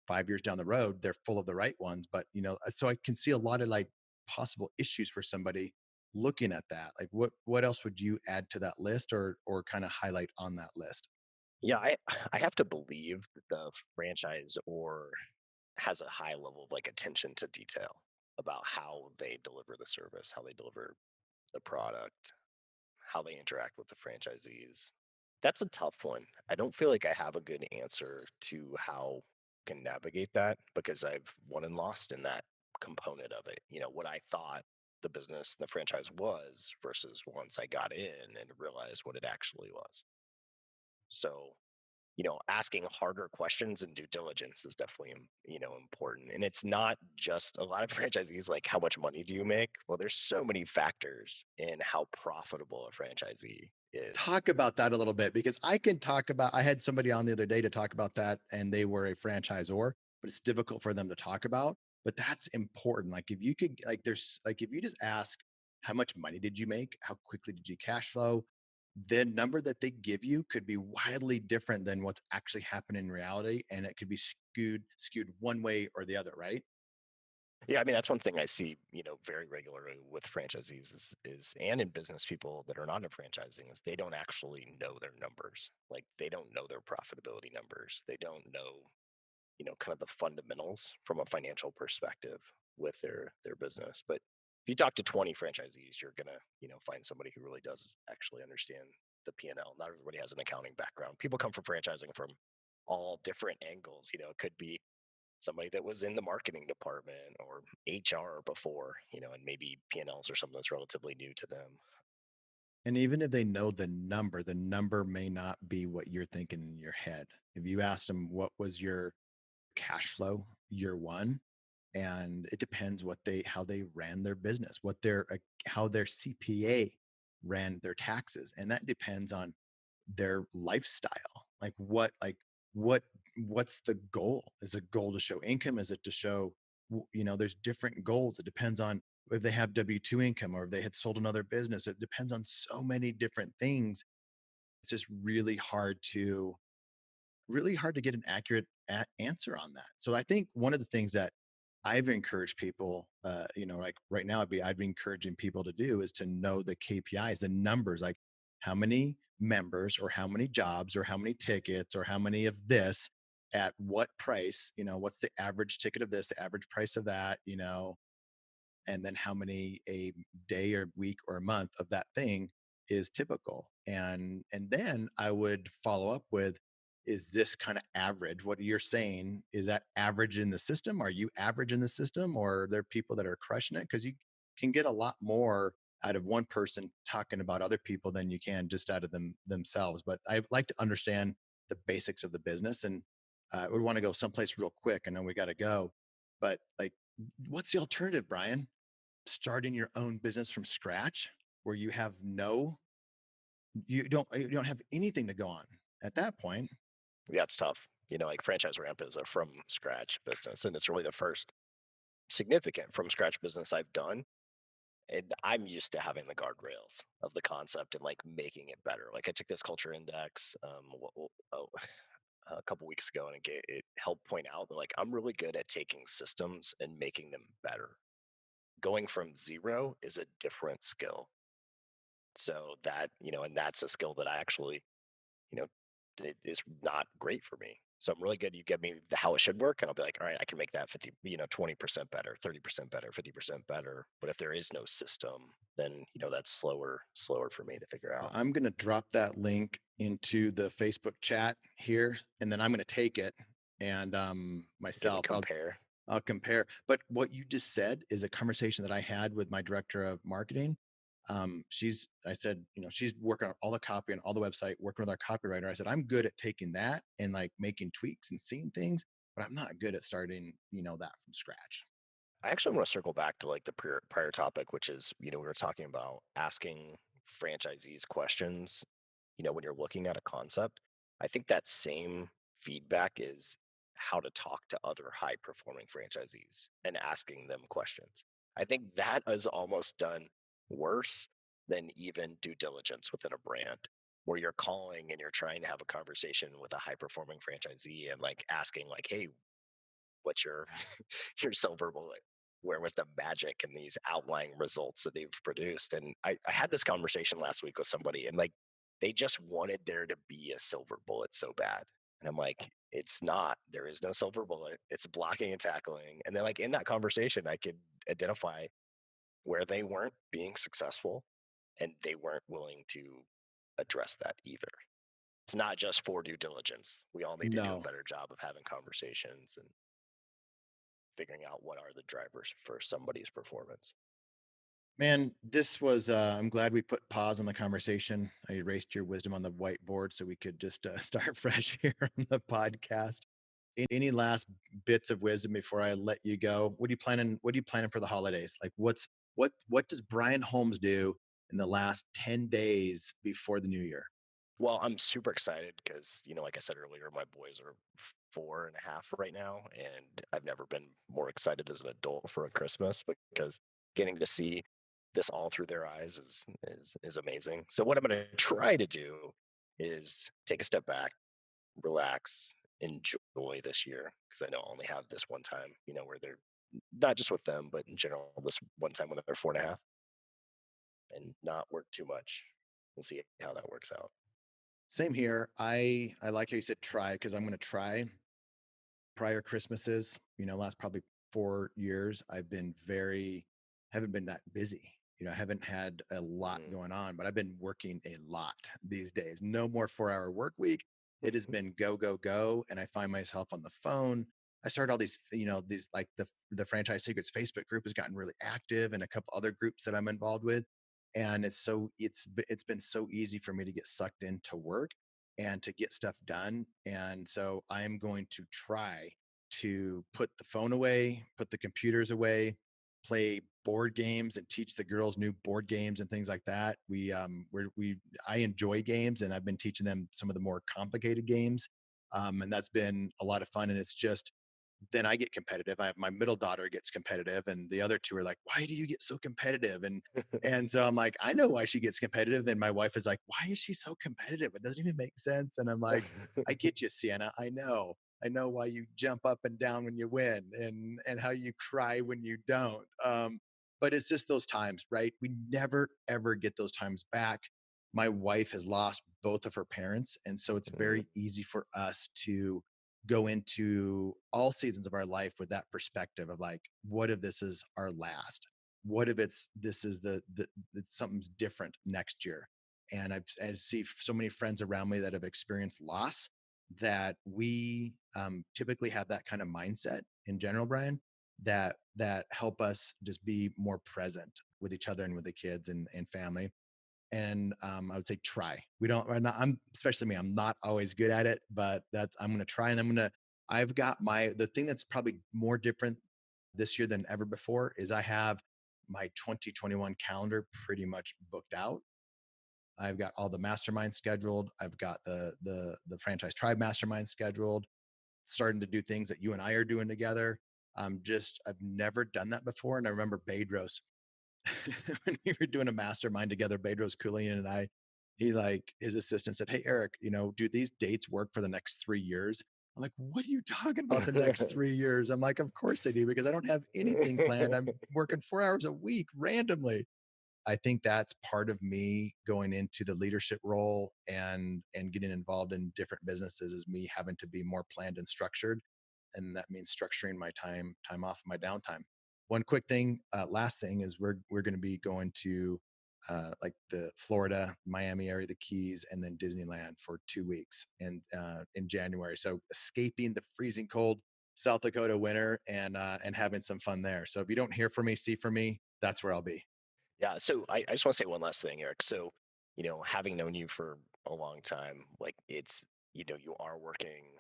Speaker 1: 5 years down the road, they're full of the right ones. But, so I can see a lot of like possible issues for somebody looking at that. Like what else would you add to that list or kind of highlight on that list?
Speaker 2: Yeah, I have to believe that the franchise or has a high level of like attention to detail about how they deliver the service, how they deliver the product, how they interact with the franchisees. That's a tough one. I don't feel like I have a good answer to how I can navigate that because I've won and lost in that component of it. What I thought the business, the franchise was versus once I got in and realized what it actually was. So, asking harder questions and due diligence is definitely, important. And it's not just a lot of franchisees like, how much money do you make? Well, there's so many factors in how profitable a franchisee is.
Speaker 1: Talk about that a little bit because I had somebody on the other day to talk about that and they were a franchisor, but it's difficult for them to talk about. But that's important. Like if you could, like, there's like, if you just ask, how much money did you make? How quickly did you cash flow? The number that they give you could be wildly different than what's actually happening in reality. And it could be skewed one way or the other, right?
Speaker 2: Yeah, I mean that's one thing I see, very regularly with franchisees is and in business people that are not in franchising is they don't actually know their numbers. Like they don't know their profitability numbers. They don't know, kind of the fundamentals from a financial perspective with their business. But if you talk to 20 franchisees, you're gonna, find somebody who really does actually understand the P&L. Not everybody has an accounting background. People come from franchising from all different angles. It could be somebody that was in the marketing department or HR before, and maybe P&Ls are something that's relatively new to them.
Speaker 1: And even if they know the number may not be what you're thinking in your head. If you ask them, what was your cash flow year one? And it depends how they ran their business, how their CPA ran their taxes. And that depends on their lifestyle. What what's the goal? Is a goal to show income? Is it to show, there's different goals. It depends on if they have W-2 income or if they had sold another business. It depends on so many different things. It's just really hard to get an accurate answer on that. So I think one of the things that I've encouraged people, like right now, I'd be encouraging people to do is to know the KPIs, the numbers, like how many members or how many jobs or how many tickets or how many of this at what price, what's the average ticket of this, the average price of that, and then how many a day or week or a month of that thing is typical. And then I would follow up with, is this kind of average? What you're saying, is that average in the system? Are you average in the system, or are there people that are crushing it? Because you can get a lot more out of one person talking about other people than you can just out of themselves. But I'd like to understand the basics of the business, and I would want to go someplace real quick. I know we got to go, but like, what's the alternative, Brian? Starting your own business from scratch, where you don't have anything to go on at that point.
Speaker 2: Yeah, it's tough. Like franchise ramp is a from scratch business, and it's really the first significant from scratch business I've done. And I'm used to having the guardrails of the concept and like making it better. Like I took this culture index a couple weeks ago, and it helped point out that like I'm really good at taking systems and making them better. Going from zero is a different skill. So that, and that's a skill that I actually, you know, it is not great for me. So I'm really good. You give me how it should work, and I'll be like, all right, I can make that 50, 20% better, 30% better, 50% better. But if there is no system, then that's slower for me to figure
Speaker 1: Well,
Speaker 2: out.
Speaker 1: I'm going to drop that link into the Facebook chat here, and then I'm going to take it and
Speaker 2: Can you
Speaker 1: myself.
Speaker 2: compare?
Speaker 1: I'll compare. But what you just said is a conversation that I had with my director of marketing. I said, she's working on all the copy and all the website, working with our copywriter. I said, I'm good at taking that and like making tweaks and seeing things, but I'm not good at starting, that from scratch.
Speaker 2: I actually want to circle back to like the prior topic, which is, we were talking about asking franchisees questions, when you're looking at a concept. I think that same feedback is how to talk to other high performing franchisees and asking them questions. I think that is almost done worse than even due diligence within a brand, where you're calling and you're trying to have a conversation with a high performing franchisee and like asking like, hey, what's your your silver bullet? Where was the magic in these outlying results that they've produced? And I had this conversation last week with somebody, and like they just wanted there to be a silver bullet so bad. And I'm like, it's not. There is no silver bullet. It's blocking and tackling. And then, like in that conversation, I could identify where they weren't being successful, and they weren't willing to address that either. It's not just for due diligence. We all need to do a
Speaker 1: No,
Speaker 2: better job of having conversations and figuring out what are the drivers for somebody's performance.
Speaker 1: man, I'm glad we put pause on the conversation. I erased your wisdom on the whiteboard so we could just start fresh here on the podcast. Any last bits of wisdom before I let you go? What are you planning for the holidays? Like what does Brian Holmes do in the last 10 days before the new year?
Speaker 2: Well, I'm super excited because, like I said earlier, my boys are 4.5 right now, and I've never been more excited as an adult for a Christmas because getting to see this all through their eyes is amazing. So what I'm going to try to do is take a step back, relax, enjoy this year because I know I only have this one time, where they're not just with them, but in general, this one time when they're 4.5, and not work too much and see how that works out.
Speaker 1: Same here. I like how you said try because I'm going to try. Prior Christmases, last probably 4 years, haven't been that busy. I haven't had a lot
Speaker 2: Mm.
Speaker 1: going on, but I've been working a lot these days. No more 4-hour work week. It has been go, go, go. And I find myself on the phone. I started all these like the Franchise Secrets Facebook group has gotten really active and a couple other groups that I'm involved with. And it's been so easy for me to get sucked into work and to get stuff done. And so I'm going to try to put the phone away, put the computers away, play board games and teach the girls new board games and things like that. I enjoy games and I've been teaching them some of the more complicated games. And that's been a lot of fun. And it's just, then I get competitive. I have my middle daughter gets competitive, and the other two are like, "Why do you get so competitive?" And so I'm like, I know why she gets competitive. And my wife is like, "Why is she so competitive? It doesn't even make sense." And I'm like, "I get you, Sienna. I know why you jump up and down when you win, and how you cry when you don't." But it's just those times, right? We never ever get those times back. My wife has lost both of her parents, and so it's
Speaker 2: Mhm.
Speaker 1: very easy for us to go into all seasons of our life with that perspective of like, what if this is our last? What if this is something's different next year? And I see so many friends around me that have experienced loss, that we typically have that kind of mindset in general, Brian, that help us just be more present with each other and with the kids and family. And I would say try. We don't. I'm especially me. I'm not always good at it, but I'm going to try, and I've got the thing that's probably more different this year than ever before is I have my 2021 calendar pretty much booked out. I've got all the masterminds scheduled. I've got the franchise tribe mastermind scheduled. Starting to do things that you and I are doing together. I've never done that before, and I remember Bedros when we were doing a mastermind together, Bedros Keuilian and I, his assistant said, "Hey, Erik, do these dates work for the next 3 years?" I'm like, "What are you talking about the next 3 years?" I'm like, "Of course they do, because I don't have anything planned. I'm working 4 hours a week randomly." I think that's part of me going into the leadership role and getting involved in different businesses, is me having to be more planned and structured, and that means structuring my time off, my downtime. One quick thing, last thing is we're going to be going to like the Florida, Miami area, the Keys, and then Disneyland for 2 weeks in January. So escaping the freezing cold South Dakota winter and having some fun there. So if you don't hear from me, see from me, that's where I'll be.
Speaker 2: Yeah. So I just want to say one last thing, Eric. So, having known you for a long time, like you are working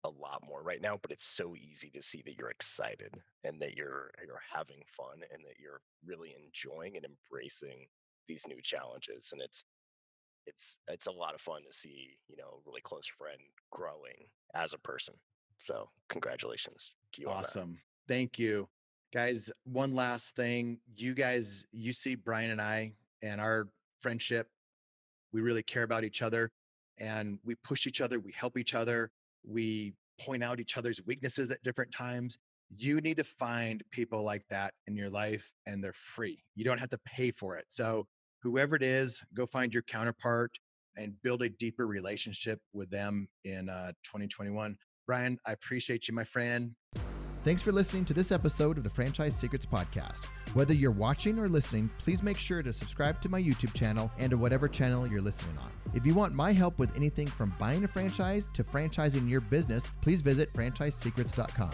Speaker 2: a lot more right now, but it's so easy to see that you're excited and that you're having fun and that you're really enjoying and embracing these new challenges. And it's a lot of fun to see, a really close friend growing as a person. So congratulations to you on that.
Speaker 1: Awesome. Thank you. Guys, one last thing. You see Brian and I and our friendship, we really care about each other, and we push each other, we help each other, we point out each other's weaknesses at different times. You need to find people like that in your life, and they're free. You don't have to pay for it. So, whoever it is, go find your counterpart and build a deeper relationship with them in 2021. Brian, I appreciate you, my friend. Thanks for listening to this episode of the Franchise Secrets Podcast. Whether you're watching or listening, please make sure to subscribe to my YouTube channel and to whatever channel you're listening on. If you want my help with anything from buying a franchise to franchising your business, please visit franchisesecrets.com.